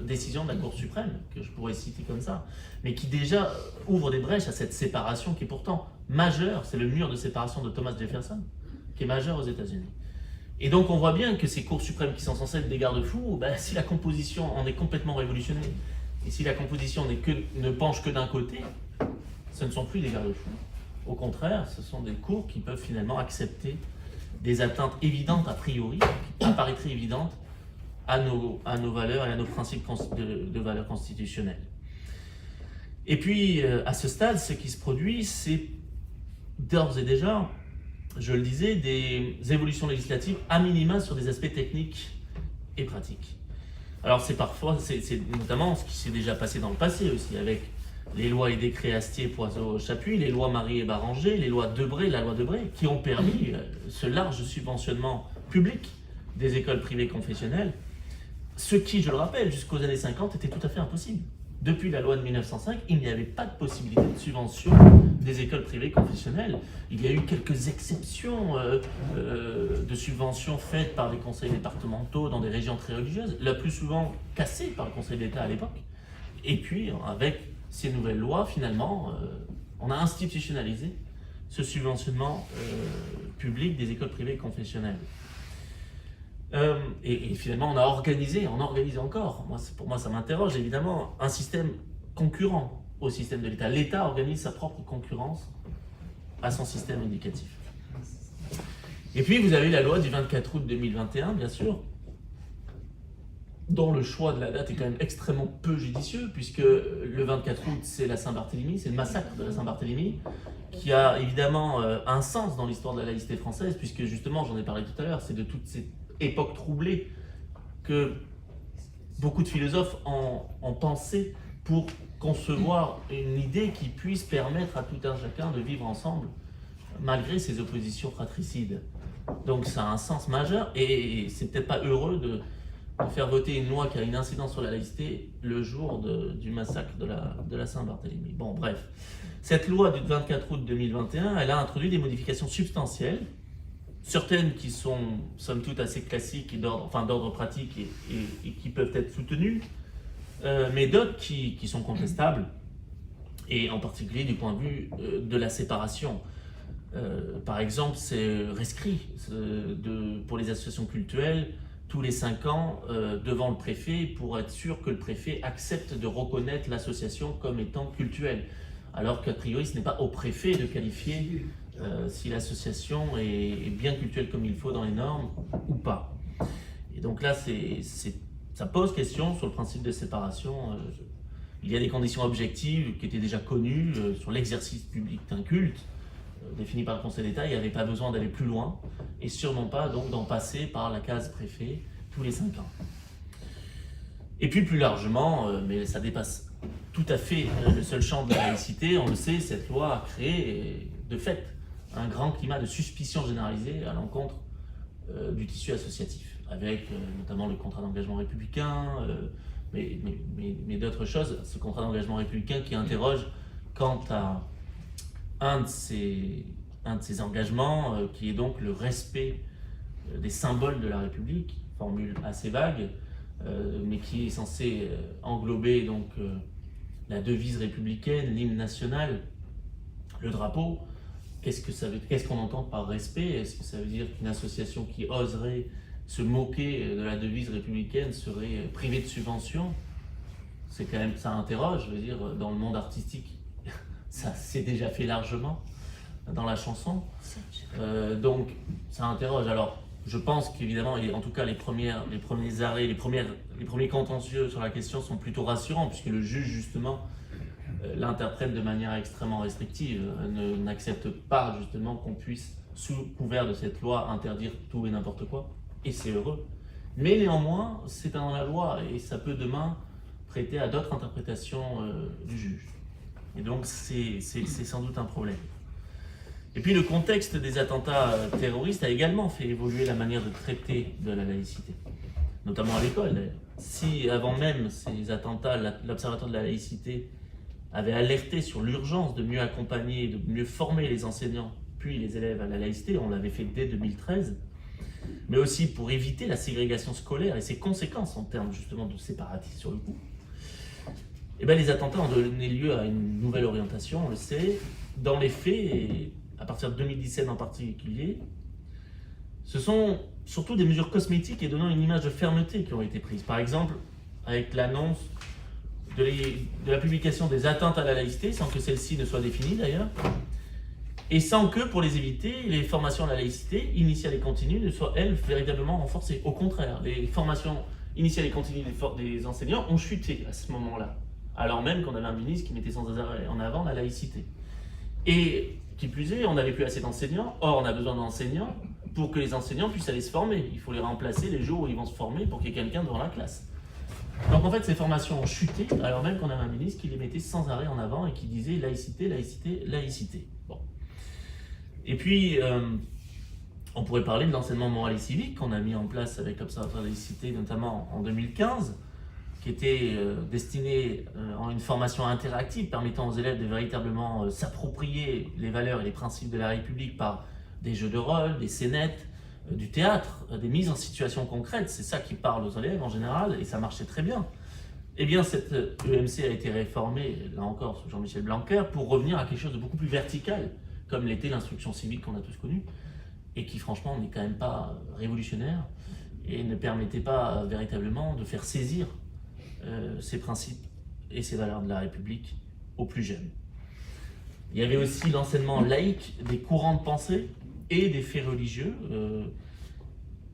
décisions de la Cour suprême, que je pourrais citer comme ça, mais qui déjà ouvrent des brèches à cette séparation qui est pourtant majeure. C'est le mur de séparation de Thomas Jefferson, qui est majeur aux États-Unis. Et donc on voit bien que ces cours suprêmes qui sont censés être des garde-fous, si la composition en est complètement révolutionnée, et si la composition ne penche que d'un côté, ce ne sont plus des garde-fous. Au contraire, ce sont des cours qui peuvent finalement accepter des atteintes évidentes a priori, qui apparaîtraient évidentes à nos valeurs et à nos principes de valeurs constitutionnelles. Et puis, à ce stade, ce qui se produit, c'est d'ores et déjà, je le disais, des évolutions législatives à minima sur des aspects techniques et pratiques. Alors c'est notamment ce qui s'est déjà passé dans le passé aussi, avec les lois et décrets Astier, Poiseau, Chapuis, les lois Marie et Barranger, les lois Debré, la loi Debré, qui ont permis ce large subventionnement public des écoles privées confessionnelles, ce qui, je le rappelle, jusqu'aux années 50 était tout à fait impossible. Depuis la loi de 1905, il n'y avait pas de possibilité de subvention des écoles privées confessionnelles. Il y a eu quelques exceptions de subventions faites par les conseils départementaux dans des régions très religieuses, la plus souvent cassées par le Conseil d'État à l'époque. Et puis, avec ces nouvelles lois, finalement, on a institutionnalisé ce subventionnement public des écoles privées confessionnelles. Et finalement, on organise encore, pour moi ça m'interroge évidemment, un système concurrent au système de l'État. L'État organise sa propre concurrence à son système éducatif. Et puis vous avez la loi du 24 août 2021, bien sûr, dont le choix de la date est quand même extrêmement peu judicieux, puisque le 24 août, c'est la Saint-Barthélemy, c'est le massacre de la Saint-Barthélemy, qui a évidemment un sens dans l'histoire de la laïcité française, puisque justement, j'en ai parlé tout à l'heure, c'est de toute cette époque troublée que beaucoup de philosophes ont pensé pour concevoir une idée qui puisse permettre à tout un chacun de vivre ensemble, malgré ces oppositions fratricides. Donc ça a un sens majeur, et c'est peut-être pas heureux de faire voter une loi qui a une incidence sur la laïcité le jour du massacre de la Saint-Barthélemy. Bon, bref. Cette loi du 24 août 2021, elle a introduit des modifications substantielles certaines qui sont somme toute assez classiques et d'ordre pratique et qui peuvent être soutenues, mais d'autres qui sont contestables, et en particulier du point de vue de la séparation. Par exemple, c'est rescrit pour les associations cultuelles tous les 5 ans devant le préfet pour être sûr que le préfet accepte de reconnaître l'association comme étant cultuelle. Alors qu'a priori, ce n'est pas au préfet de qualifier si l'association est bien cultuelle comme il faut dans les normes ou pas. Et donc là, ça pose question sur le principe de séparation. Il y a des conditions objectives qui étaient déjà connues sur l'exercice public d'un culte, défini par le Conseil d'État. Il n'y avait pas besoin d'aller plus loin, et sûrement pas donc d'en passer par la case préfet tous les 5 ans. Et puis plus largement, mais ça dépasse tout à fait le seul champ de la laïcité, on le sait, cette loi a créé de fait un grand climat de suspicion généralisée à l'encontre du tissu associatif, avec notamment le contrat d'engagement républicain, mais d'autres choses, ce contrat d'engagement républicain qui interroge quant à un de ces engagements, qui est donc le respect des symboles de la République, formule assez vague, mais qui est censé englober donc la devise républicaine, l'hymne national, le drapeau. Qu'est-ce qu'on entend par respect? Est-ce que ça veut dire qu'une association qui oserait se moquer de la devise républicaine serait privée de subventions? C'est quand même, ça interroge, je veux dire, dans le monde artistique, ça s'est déjà fait largement dans la chanson. Donc ça interroge. Alors je pense qu'évidemment, en tout cas les premiers arrêts, les premiers contentieux sur la question sont plutôt rassurants, puisque le juge justement l'interprète de manière extrêmement restrictive, n'accepte pas justement qu'on puisse, sous couvert de cette loi, interdire tout et n'importe quoi, et c'est heureux. Mais néanmoins, c'est dans la loi, et ça peut demain prêter à d'autres interprétations du juge. Et donc c'est sans doute un problème. Et puis le contexte des attentats terroristes a également fait évoluer la manière de traiter de la laïcité, notamment à l'école d'ailleurs. Si avant même ces attentats, l'Observatoire de la laïcité avait alerté sur l'urgence de mieux accompagner, de mieux former les enseignants, puis les élèves à la laïcité, on l'avait fait dès 2013, mais aussi pour éviter la ségrégation scolaire et ses conséquences en termes justement de séparatisme sur le coup. Et bien les attentats ont donné lieu à une nouvelle orientation, on le sait. Dans les faits, et à partir de 2017 en particulier, ce sont surtout des mesures cosmétiques et donnant une image de fermeté qui ont été prises. Par exemple, avec l'annonce de la publication des atteintes à la laïcité, sans que celle-ci ne soit définie d'ailleurs, et sans que, pour les éviter, les formations à la laïcité, initiales et continues, ne soient, elles, véritablement renforcées. Au contraire, les formations initiales et continues des enseignants ont chuté à ce moment-là, alors même qu'on avait un ministre qui mettait sans arrêt en avant la laïcité. Et qui plus est, on n'avait plus assez d'enseignants, or on a besoin d'enseignants pour que les enseignants puissent aller se former. Il faut les remplacer les jours où ils vont se former pour qu'il y ait quelqu'un devant la classe. Donc en fait, ces formations ont chuté, alors même qu'on avait un ministre qui les mettait sans arrêt en avant et qui disait laïcité, laïcité, laïcité. Bon. Et puis, on pourrait parler de l'enseignement moral et civique qu'on a mis en place avec l'Observatoire de la laïcité, notamment en 2015, qui était destiné en une formation interactive permettant aux élèves de véritablement s'approprier les valeurs et les principes de la République par des jeux de rôle, des scénettes, du théâtre, des mises en situation concrètes. C'est ça qui parle aux élèves en général, et ça marchait très bien. Eh bien, cette EMC a été réformée, là encore, sous Jean-Michel Blanquer, pour revenir à quelque chose de beaucoup plus vertical, comme l'était l'instruction civique qu'on a tous connue, et qui franchement n'est quand même pas révolutionnaire, et ne permettait pas véritablement de faire saisir ces principes et ces valeurs de la République aux plus jeunes. Il y avait aussi l'enseignement laïque des courants de pensée et des faits religieux,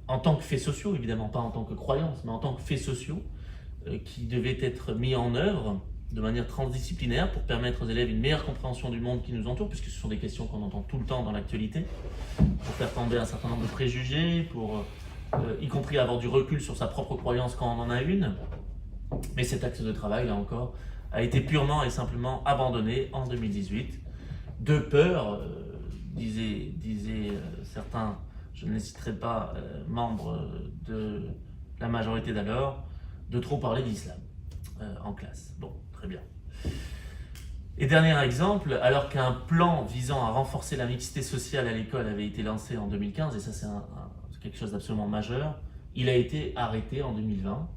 en tant que faits sociaux, évidemment pas en tant que croyances, mais en tant que faits sociaux, qui devaient être mis en œuvre de manière transdisciplinaire pour permettre aux élèves une meilleure compréhension du monde qui nous entoure, puisque ce sont des questions qu'on entend tout le temps dans l'actualité, pour faire tomber un certain nombre de préjugés, pour y compris avoir du recul sur sa propre croyance quand on en a une. Mais cet axe de travail, là encore, a été purement et simplement abandonné en 2018, de peur, disaient certains, je ne les citerai pas, membres de la majorité d'alors, de trop parler d'islam en classe. Bon, très bien. Et dernier exemple, alors qu'un plan visant à renforcer la mixité sociale à l'école avait été lancé en 2015, et ça c'est quelque chose d'absolument majeur, il a été arrêté en 2020,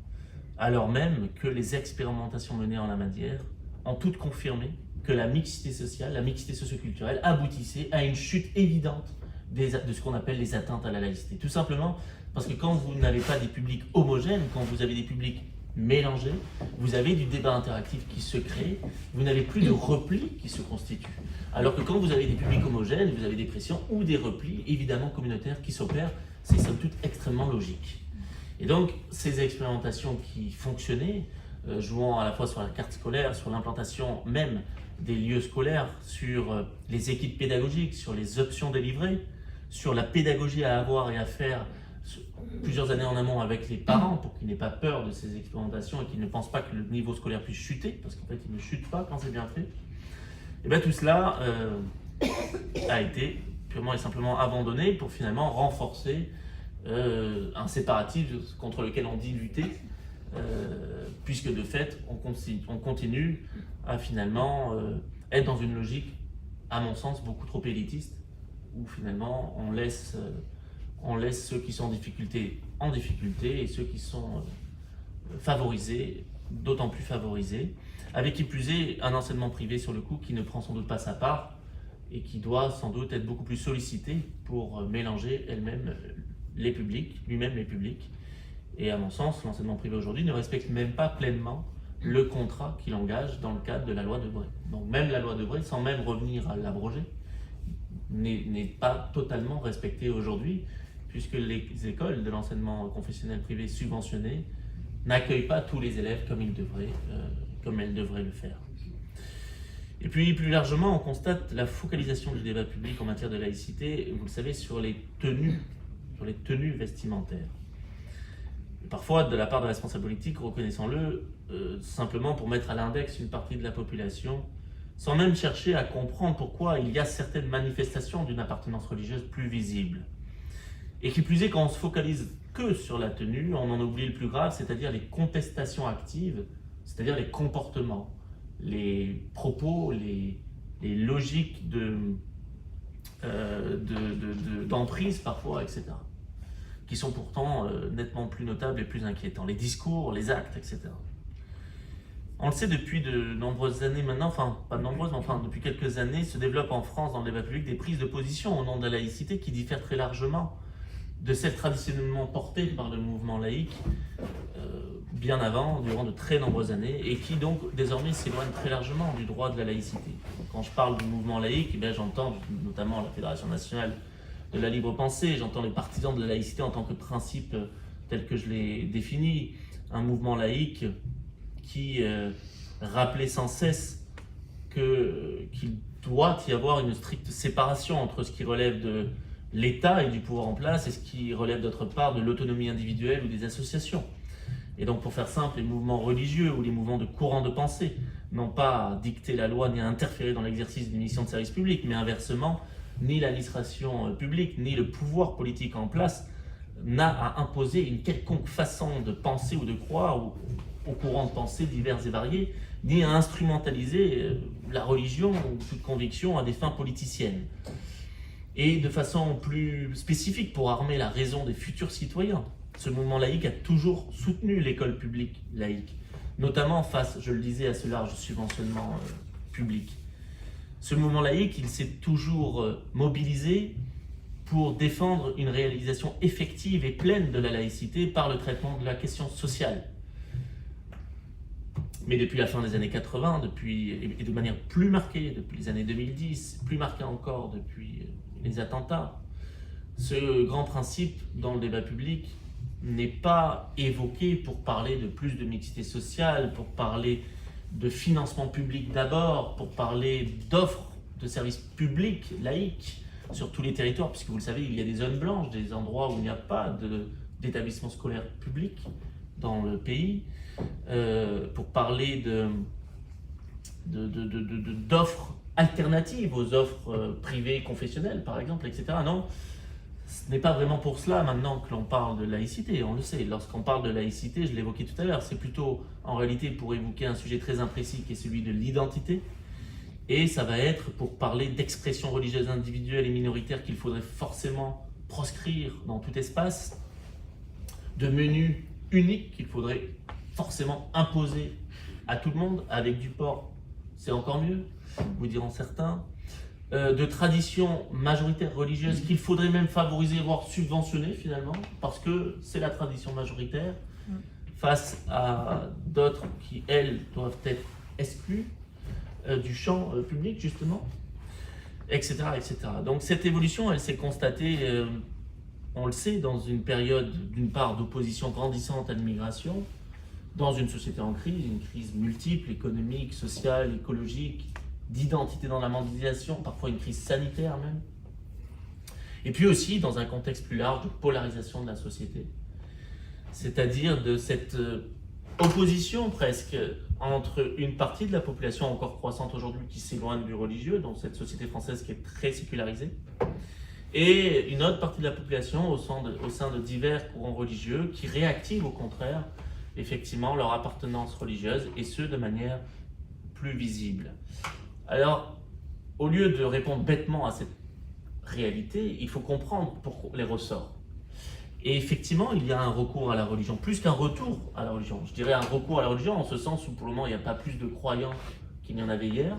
alors même que les expérimentations menées en la matière ont toutes confirmé que la mixité sociale, la mixité socioculturelle aboutissait à une chute évidente de ce qu'on appelle les atteintes à la laïcité. Tout simplement parce que quand vous n'avez pas des publics homogènes, quand vous avez des publics mélangés, vous avez du débat interactif qui se crée, vous n'avez plus de replis qui se constituent. Alors que quand vous avez des publics homogènes, vous avez des pressions ou des replis évidemment communautaires qui s'opèrent, c'est somme toute extrêmement logique. Et donc ces expérimentations qui fonctionnaient, jouant à la fois sur la carte scolaire, sur l'implantation même des lieux scolaires, sur les équipes pédagogiques, sur les options délivrées, sur la pédagogie à avoir et à faire plusieurs années en amont avec les parents pour qu'ils n'aient pas peur de ces expérimentations et qu'ils ne pensent pas que le niveau scolaire puisse chuter, parce qu'en fait il ne chute pas quand c'est bien fait. Et bien tout cela a été purement et simplement abandonné pour finalement renforcer un séparatisme contre lequel on dit lutter, puisque de fait on continue à finalement être dans une logique, à mon sens, beaucoup trop élitiste, où finalement on laisse ceux qui sont en difficulté et ceux qui sont favorisés, d'autant plus favorisés, avec qui plus est un enseignement privé sur le coup qui ne prend sans doute pas sa part et qui doit sans doute être beaucoup plus sollicité pour mélanger lui-même les publics. Et à mon sens, l'enseignement privé aujourd'hui ne respecte même pas pleinement le contrat qu'il engage dans le cadre de la loi Debré. Donc même la loi Debré, sans même revenir à l'abroger, n'est pas totalement respectée aujourd'hui, puisque les écoles de l'enseignement confessionnel privé subventionné n'accueillent pas tous les élèves comme elles devraient le faire. Et puis plus largement, on constate la focalisation du débat public en matière de laïcité, vous le savez, sur les tenues vestimentaires. Et parfois, de la part de responsables politiques, reconnaissons-le, simplement pour mettre à l'index une partie de la population, sans même chercher à comprendre pourquoi il y a certaines manifestations d'une appartenance religieuse plus visibles. Et qui plus est, quand on se focalise que sur la tenue, on en oublie le plus grave, c'est-à-dire les contestations actives, c'est-à-dire les comportements, les propos, les logiques d'emprise parfois, etc., qui sont pourtant nettement plus notables et plus inquiétants. Les discours, les actes, etc. On le sait depuis de nombreuses années maintenant, enfin pas de nombreuses, mais enfin depuis quelques années, se développent en France dans le débat public des prises de position au nom de la laïcité qui diffèrent très largement de celles traditionnellement portées par le mouvement laïque bien avant, durant de très nombreuses années, et qui donc désormais s'éloignent très largement du droit de la laïcité. Quand je parle du mouvement laïque, eh j'entends notamment la Fédération nationale de la libre pensée, j'entends les partisans de la laïcité en tant que principe tel que je l'ai défini, un mouvement laïque qui rappelait sans cesse qu'il doit y avoir une stricte séparation entre ce qui relève de l'État et du pouvoir en place et ce qui relève d'autre part de l'autonomie individuelle ou des associations. Et donc pour faire simple, les mouvements religieux ou les mouvements de courant de pensée n'ont pas à dicter la loi ni à interférer dans l'exercice d'une mission de service public, mais inversement, ni l'administration publique, ni le pouvoir politique en place n'a à imposer une quelconque façon de penser ou de croire aux courants de pensée divers et variés, ni à instrumentaliser la religion ou toute conviction à des fins politiciennes. Et de façon plus spécifique pour armer la raison des futurs citoyens, ce mouvement laïque a toujours soutenu l'école publique laïque, notamment face, je le disais, à ce large subventionnement public. Ce mouvement laïque, il s'est toujours mobilisé pour défendre une réalisation effective et pleine de la laïcité par le traitement de la question sociale. Mais depuis la fin des années 80, et de manière plus marquée depuis les années 2010, plus marquée encore depuis les attentats, ce grand principe dans le débat public n'est pas évoqué pour parler de plus de mixité sociale, pour parler de financement public d'abord, pour parler d'offres de services publics laïques sur tous les territoires, puisque vous le savez, il y a des zones blanches, des endroits où il n'y a pas d'établissement scolaire public dans le pays, pour parler d'offres alternatives aux offres privées confessionnelles, par exemple, etc. Non, ce n'est pas vraiment pour cela maintenant que l'on parle de laïcité, on le sait. Lorsqu'on parle de laïcité, je l'évoquais tout à l'heure, c'est plutôt en réalité pour évoquer un sujet très imprécis qui est celui de l'identité, Et ça va être pour parler d'expressions religieuses individuelles et minoritaires qu'il faudrait forcément proscrire dans tout espace, de menus uniques qu'il faudrait forcément imposer à tout le monde, avec du porc, c'est encore mieux, vous diront certains, de traditions majoritaires religieuses qu'il faudrait même favoriser, voire subventionner finalement, parce que c'est la tradition majoritaire, face à d'autres qui, elles, doivent être exclues du champ public, justement, etc., etc. Donc cette évolution, elle s'est constatée, on le sait, dans une période, d'une part, d'opposition grandissante à l'immigration, dans une société en crise, une crise multiple, économique, sociale, écologique, d'identité dans la mondialisation, parfois une crise sanitaire même. Et puis aussi dans un contexte plus large de polarisation de la société, c'est-à-dire de cette opposition presque entre une partie de la population encore croissante aujourd'hui qui s'éloigne du religieux, dans cette société française qui est très sécularisée, et une autre partie de la population au sein de divers courants religieux qui réactivent au contraire effectivement leur appartenance religieuse, et ce de manière plus visible. Alors, au lieu de répondre bêtement à cette réalité, il faut comprendre pourquoi les ressorts. Et effectivement, il y a un recours à la religion, plus qu'un retour à la religion. Je dirais un recours à la religion en ce sens où pour le moment il n'y a pas plus de croyants qu'il n'y en avait hier.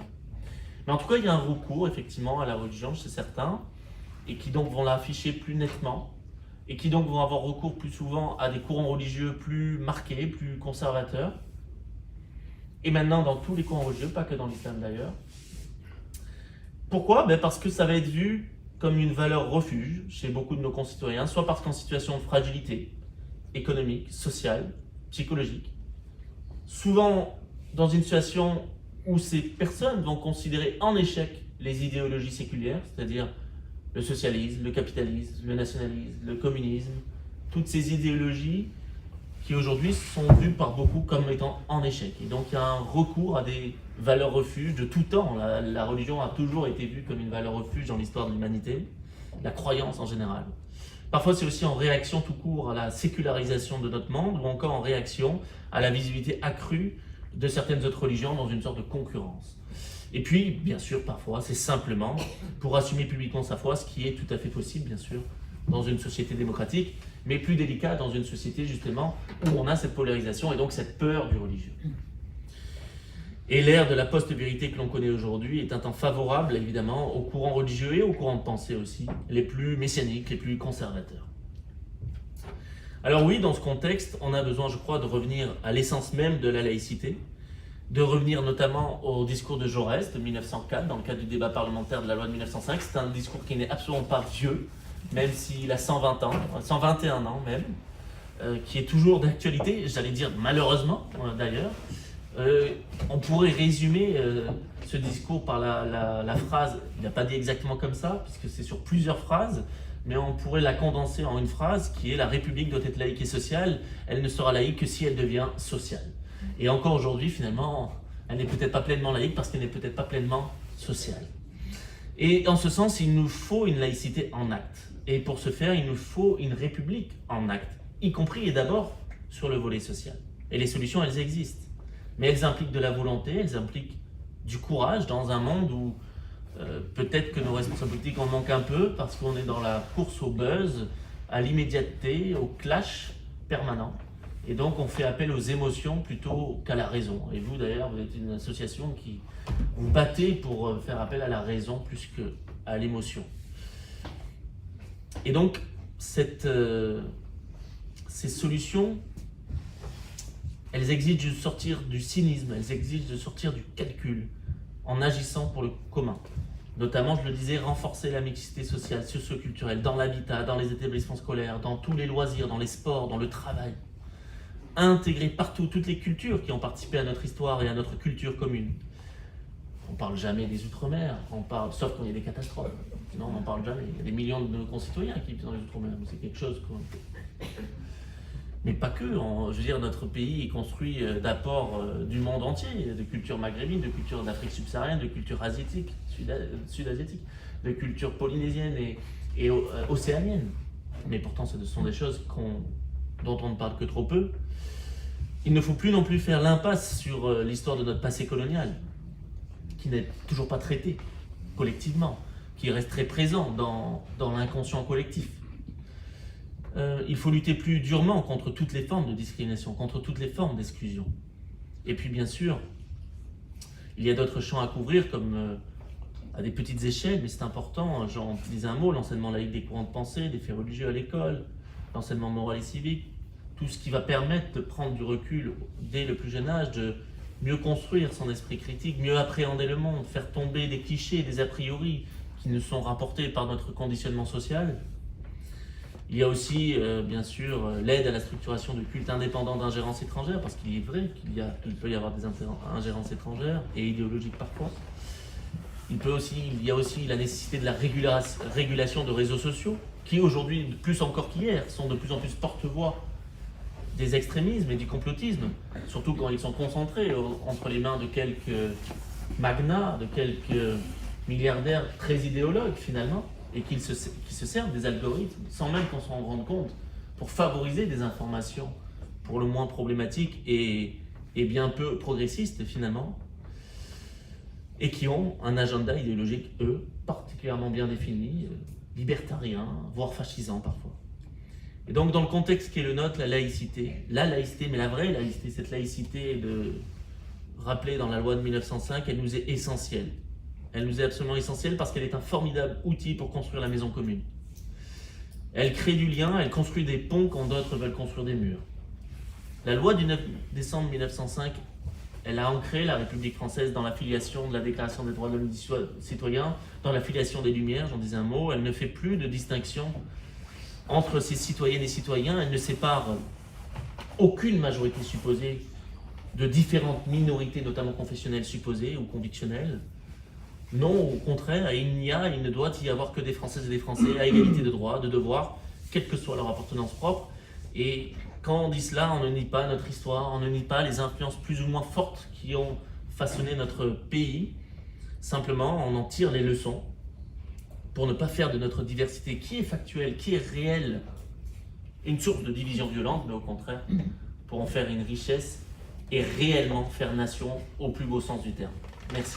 Mais en tout cas, il y a un recours effectivement à la religion chez certains, et qui donc vont l'afficher plus nettement, et qui donc vont avoir recours plus souvent à des courants religieux plus marqués, plus conservateurs. Et maintenant dans tous les courants religieux, pas que dans l'islam d'ailleurs. Pourquoi ? Parce que ça va être vu comme une valeur refuge chez beaucoup de nos concitoyens, soit parce qu'en situation de fragilité économique, sociale, psychologique, souvent dans une situation où ces personnes vont considérer en échec les idéologies séculières, c'est-à-dire le socialisme, le capitalisme, le nationalisme, le communisme, toutes ces idéologies qui aujourd'hui sont vues par beaucoup comme étant en échec. Et donc il y a un recours à des valeurs refuges de tout temps. La religion a toujours été vue comme une valeur refuge dans l'histoire de l'humanité, la croyance en général. Parfois c'est aussi en réaction tout court à la sécularisation de notre monde, ou encore en réaction à la visibilité accrue de certaines autres religions dans une sorte de concurrence. Et puis, bien sûr, parfois, c'est simplement pour assumer publiquement sa foi, ce qui est tout à fait possible, bien sûr, dans une société démocratique, mais plus délicat dans une société, justement, où on a cette polarisation et donc cette peur du religieux. Et l'ère de la post-vérité que l'on connaît aujourd'hui est un temps favorable, évidemment, aux courants religieux et aux courants de pensée aussi, les plus messianiques, les plus conservateurs. Alors oui, dans ce contexte, on a besoin, je crois, de revenir à l'essence même de la laïcité, de revenir notamment au discours de Jaurès de 1904, dans le cadre du débat parlementaire de la loi de 1905. C'est un discours qui n'est absolument pas vieux, même s'il a 120 ans, 121 ans même, qui est toujours d'actualité, j'allais dire malheureusement d'ailleurs. On pourrait résumer ce discours par la phrase, il n'a pas dit exactement comme ça, puisque c'est sur plusieurs phrases, mais on pourrait la condenser en une phrase qui est « La République doit être laïque et sociale, elle ne sera laïque que si elle devient sociale ». Et encore aujourd'hui, finalement, elle n'est peut-être pas pleinement laïque parce qu'elle n'est peut-être pas pleinement sociale. Et en ce sens, il nous faut une laïcité en acte. Et pour ce faire, il nous faut une république en acte, y compris et d'abord sur le volet social. Et les solutions, elles existent. Mais elles impliquent de la volonté, elles impliquent du courage dans un monde où peut-être que nos responsables politiques en manquent un peu parce qu'on est dans la course au buzz, à l'immédiateté, au clash permanent. Et donc on fait appel aux émotions plutôt qu'à la raison. Et vous d'ailleurs, vous êtes une association qui vous battez pour faire appel à la raison plus qu'à l'émotion. Et donc ces solutions, elles exigent de sortir du cynisme, elles exigent de sortir du calcul en agissant pour le commun. Notamment, je le disais, renforcer la mixité sociale, socio-culturelle, dans l'habitat, dans les établissements scolaires, dans tous les loisirs, dans les sports, dans le travail. Intégrer partout toutes les cultures qui ont participé à notre histoire et à notre culture commune. On ne parle jamais des Outre-mer, sauf quand il y a des catastrophes. Sinon, on n'en parle jamais. Il y a des millions de nos concitoyens qui vivent dans les Outre-mer. C'est quelque chose quoi. Mais pas que. Je veux dire, notre pays est construit d'apports du monde entier, de culture maghrébine, de culture d'Afrique subsaharienne, de culture asiatique, sud-asiatique, de culture polynésienne et océanienne. Mais pourtant, ce sont des choses dont on ne parle que trop peu. Il ne faut plus non plus faire l'impasse sur l'histoire de notre passé colonial, qui n'est toujours pas traité collectivement, qui reste très présent dans l'inconscient collectif. Il faut lutter plus durement contre toutes les formes de discrimination, contre toutes les formes d'exclusion. Et puis bien sûr, il y a d'autres champs à couvrir, comme à des petites échelles, mais c'est important, j'en utilise un mot, l'enseignement laïque des courants de pensée, des faits religieux à l'école, l'enseignement moral et civique, tout ce qui va permettre de prendre du recul dès le plus jeune âge, de mieux construire son esprit critique, mieux appréhender le monde, faire tomber des clichés, des a priori qui nous sont rapportés par notre conditionnement social. Il y a aussi, bien sûr, l'aide à la structuration de cultes indépendants d'ingérences étrangères, parce qu'il est vrai qu'il peut y avoir des ingérences étrangères et idéologiques parfois. Il y a aussi la nécessité de la régulation de réseaux sociaux, qui aujourd'hui, plus encore qu'hier, sont de plus en plus porte-voix des extrémismes et du complotisme, surtout quand ils sont concentrés entre les mains de quelques magnats, de quelques milliardaires très idéologues finalement, et qui se servent des algorithmes sans même qu'on s'en rende compte pour favoriser des informations pour le moins problématiques et bien peu progressistes finalement, et qui ont un agenda idéologique, eux, particulièrement bien défini, libertarien, voire fascisant parfois. Et donc dans le contexte qui est le nôtre, la laïcité, mais la vraie laïcité, cette laïcité rappelée dans la loi de 1905, elle nous est essentielle. Elle nous est absolument essentielle parce qu'elle est un formidable outil pour construire la maison commune. Elle crée du lien, elle construit des ponts quand d'autres veulent construire des murs. La loi du 9 décembre 1905, elle a ancré la République française dans la filiation de la Déclaration des droits de l'homme et du citoyen, dans la filiation des Lumières, j'en disais un mot. Elle ne fait plus de distinction entre ces citoyennes et citoyens, elle ne sépare aucune majorité supposée de différentes minorités, notamment confessionnelles supposées ou convictionnelles. Non, au contraire, il ne doit y avoir que des Françaises et des Français à égalité de droits, de devoirs, quelle que soit leur appartenance propre. Et quand on dit cela, on ne nie pas notre histoire, on ne nie pas les influences plus ou moins fortes qui ont façonné notre pays. Simplement, on en tire les leçons pour ne pas faire de notre diversité, qui est factuelle, qui est réelle, une source de division violente, mais au contraire, pour en faire une richesse et réellement faire nation au plus beau sens du terme. Merci.